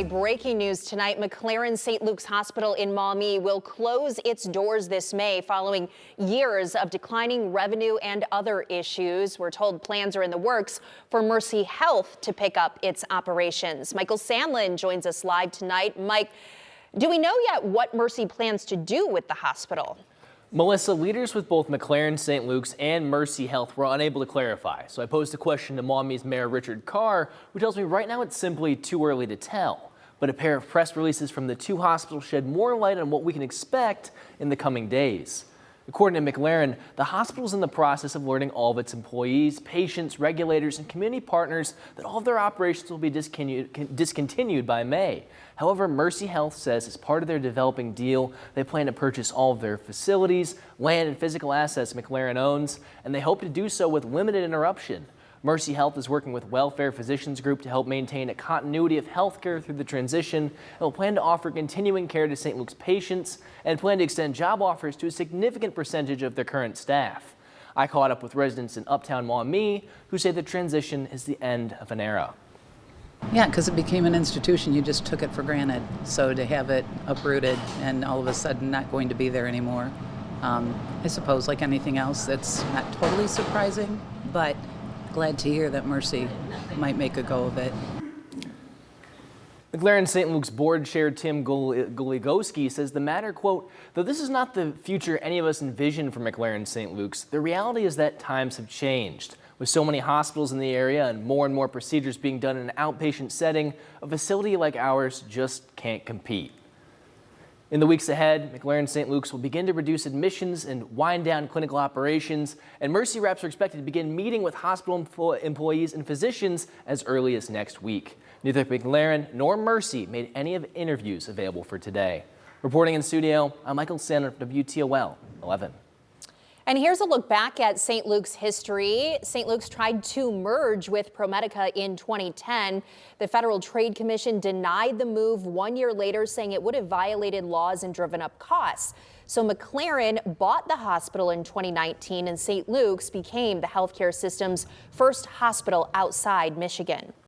Breaking news tonight, McLaren St. Luke's Hospital in Maumee will close its doors this May following years of declining revenue and other issues. We're told plans are in the works for Mercy Health to pick up its operations. Michael Sandlin joins us live tonight. Mike, do we know yet what Mercy plans to do with the hospital? Melissa, leaders with both McLaren St. Luke's and Mercy Health were unable to clarify. So I posed a question to Maumee's Mayor Richard Carr, who tells me right now it's simply too early to tell. But a pair of press releases from the two hospitals shed more light on what we can expect in the coming days. According to McLaren, the hospital is in the process of alerting all of its employees, patients, regulators, and community partners that all of their operations will be discontinued by May. However, Mercy Health says as part of their developing deal, they plan to purchase all of their facilities, land, and physical assets McLaren owns, and they hope to do so with limited interruption. Mercy Health is working with Welfare Physicians Group to help maintain a continuity of health care through the transition and will plan to offer continuing care to St. Luke's patients and plan to extend job offers to a significant percentage of their current staff. I caught up with residents in Uptown Maumee who say the transition is the end of an era. Yeah, because it became an institution. You just took it for granted. So to have it uprooted and all of a sudden not going to be there anymore, I suppose like anything else, that's not totally surprising, but glad to hear that Mercy might make a go of it. McLaren St. Luke's board chair Tim Guligowski says the matter, quote, though this is not the future any of us envisioned for McLaren St. Luke's, the reality is that times have changed. With so many hospitals in the area and more procedures being done in an outpatient setting, a facility like ours just can't compete. In the weeks ahead, McLaren St. Luke's will begin to reduce admissions and wind down clinical operations, and Mercy reps are expected to begin meeting with hospital employees and physicians as early as next week. Neither McLaren nor Mercy made any of the interviews available for today. Reporting in studio, I'm Michael Sandlin, WTOL 11. And here's a look back at St. Luke's history. St. Luke's tried to merge with ProMedica in 2010. The Federal Trade Commission denied the move 1 year later, saying it would have violated laws and driven up costs. So McLaren bought the hospital in 2019, and St. Luke's became the healthcare system's first hospital outside Michigan.